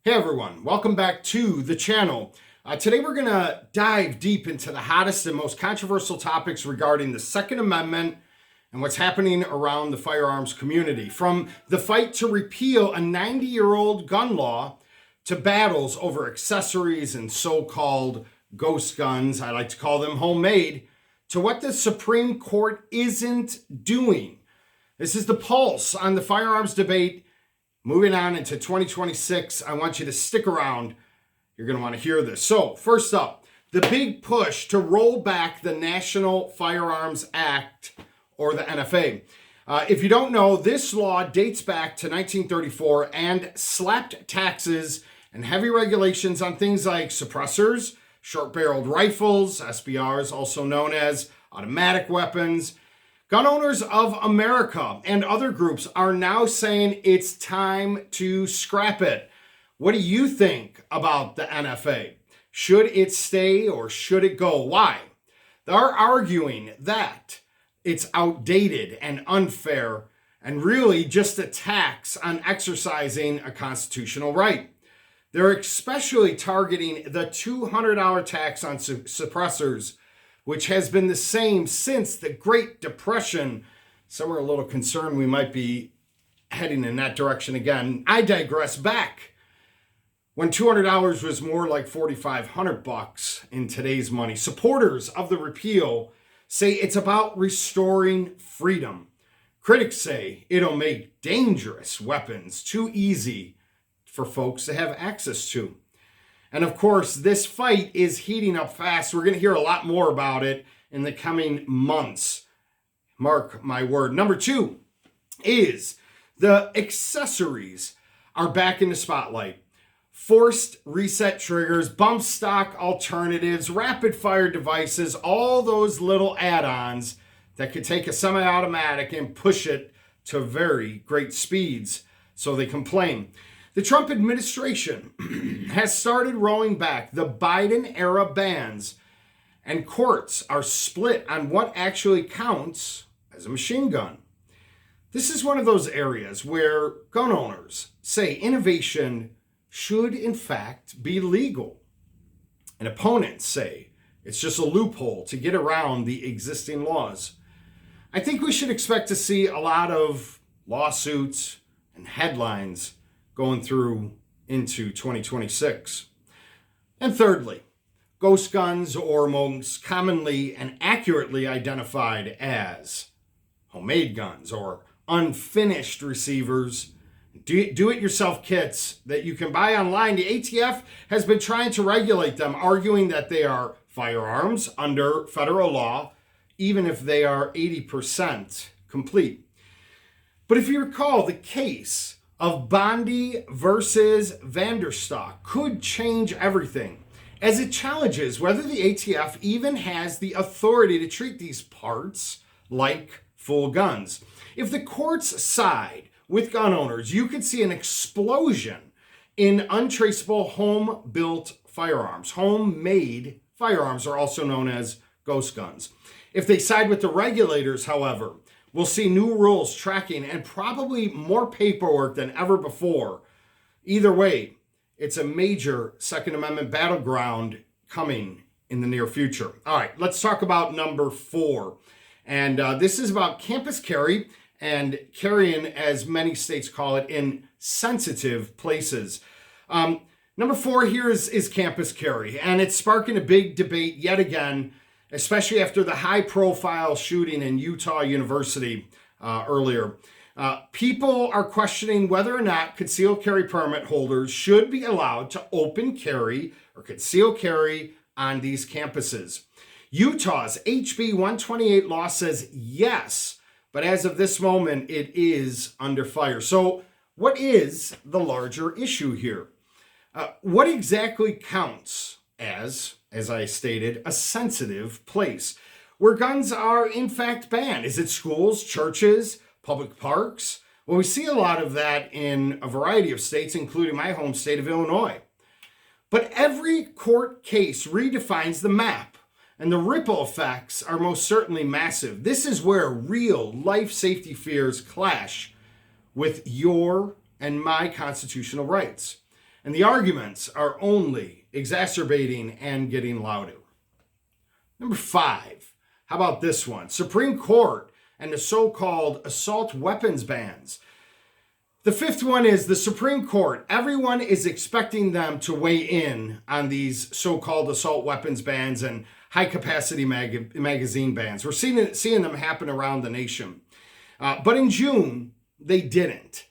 Hey everyone, welcome back to the channel. Today we're going to dive deep into the hottest and most controversial topics regarding the Second Amendment and what's happening around the firearms community. From the fight to repeal a 90-year-old gun law to battles over accessories and so-called ghost guns, I like to call them homemade, to what the Supreme Court isn't doing. This is the pulse on the firearms debate. Moving on into 2026, I want you to stick around. You're going to want to hear this. So, first up, the big push to roll back the National Firearms Act, or the NFA. If you don't know, this law dates back to 1934 and slapped taxes and heavy regulations on things like suppressors, short-barreled rifles, SBRs, also known as automatic weapons. Gun owners of America and other groups are now saying it's time to scrap it. What do you think about the NFA? Should it stay or should it go? Why? They're arguing that it's outdated and unfair and really just a tax on exercising a constitutional right. They're especially targeting the $200 tax on suppressors, which has been the same since the Great Depression. Some are a little concerned we might be heading in that direction again. I digress. Back when $200 was more like $4,500 in today's money, supporters of the repeal say it's about restoring freedom. Critics say it'll make dangerous weapons too easy for folks to have access to. And of course, this fight is heating up fast. We're going to hear a lot more about it in the coming months. Mark my word. Number two is the accessories are back in the spotlight. Forced reset triggers, bump stock alternatives, rapid fire devices, all those little add-ons that could take a semi-automatic and push it to very great speeds, so they complain. The Trump administration has started rolling back the Biden-era bans, and courts are split on what actually counts as a machine gun. This is one of those areas where gun owners say innovation should, in fact, be legal. And opponents say it's just a loophole to get around the existing laws. I think we should expect to see a lot of lawsuits and headlines going through into 2026. And thirdly, ghost guns, or most commonly and accurately identified as homemade guns or unfinished receivers, do-it-yourself kits that you can buy online. The ATF has been trying to regulate them, arguing that they are firearms under federal law, even if they are 80% complete. But if you recall, the case of Bondi versus Vanderstock could change everything, as it challenges whether the ATF even has the authority to treat these parts like full guns. If the courts side with gun owners, you could see an explosion in untraceable home-built firearms. Homemade firearms are also known as ghost guns. If they side with the regulators, however, we'll see new rules tracking and probably more paperwork than ever before. Either way, it's a major Second Amendment battleground coming in the near future. All right, let's talk about number four. And this is about campus carry and carrying, as many states call it, in sensitive places. Number four here is campus carry, and it's sparking a big debate yet again, especially after the high-profile shooting in Utah University earlier. People are questioning whether or not concealed carry permit holders should be allowed to open carry or conceal carry on these campuses. Utah's HB 128 law says yes, but as of this moment, it is under fire. So what is the larger issue here? What exactly counts as I stated, a sensitive place where guns are in fact banned? Is it schools, churches, public parks? Well, we see a lot of that in a variety of states, including my home state of Illinois. But every court case redefines the map, and the ripple effects are most certainly massive. This is where real life safety fears clash with your and my constitutional rights. And the arguments are only exacerbating and getting louder. Number 5, how about this one? Supreme Court and the so-called assault weapons bans. The 5th one is the Supreme Court. Everyone is expecting them to weigh in on these so-called assault weapons bans and high-capacity magazine bans. We're seeing them happen around the nation. But in June, they didn't.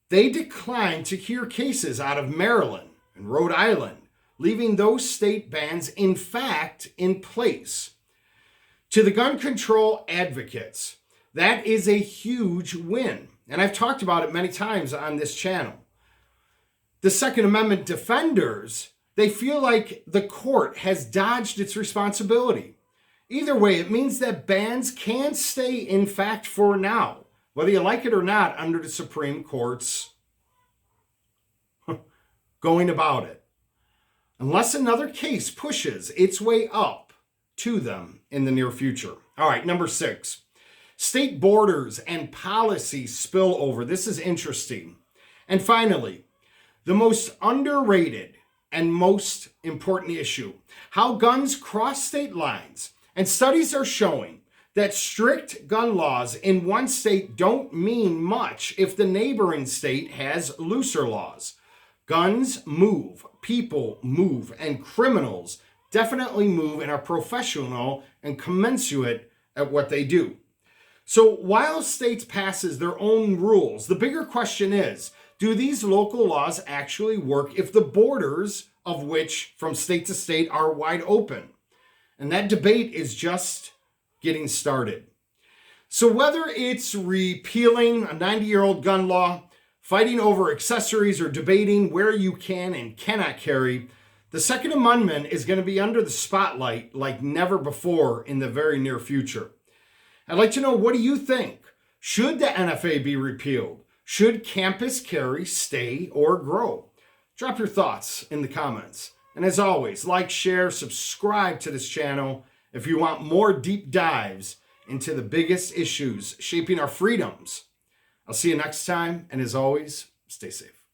They declined to hear cases out of Maryland and Rhode Island, leaving those state bans, in fact, in place. To the gun control advocates, that is a huge win. And I've talked about it many times on this channel. The Second Amendment defenders, they feel like the court has dodged its responsibility. Either way, it means that bans can stay in fact for now, whether you like it or not, under the Supreme Court's going about it. Unless another case pushes its way up to them in the near future. All right, number 6. State borders and policy spillover. This is interesting. And finally, the most underrated and most important issue, how guns cross state lines. And studies are showing that strict gun laws in one state don't mean much if the neighboring state has looser laws. Guns move, people move, and criminals definitely move and are professional and commensurate at what they do. So while states passes their own rules, the bigger question is, do these local laws actually work if the borders of which from state to state are wide open? And that debate is just getting started. So whether it's repealing a 90-year-old gun law, fighting over accessories, or debating where you can and cannot carry, the Second Amendment is going to be under the spotlight like never before in the very near future. I'd like to know, what do you think? Should the NFA be repealed? Should campus carry stay or grow? Drop your thoughts in the comments. And as always, like, share, subscribe to this channel if you want more deep dives into the biggest issues shaping our freedoms. I'll see you next time, and as always, stay safe.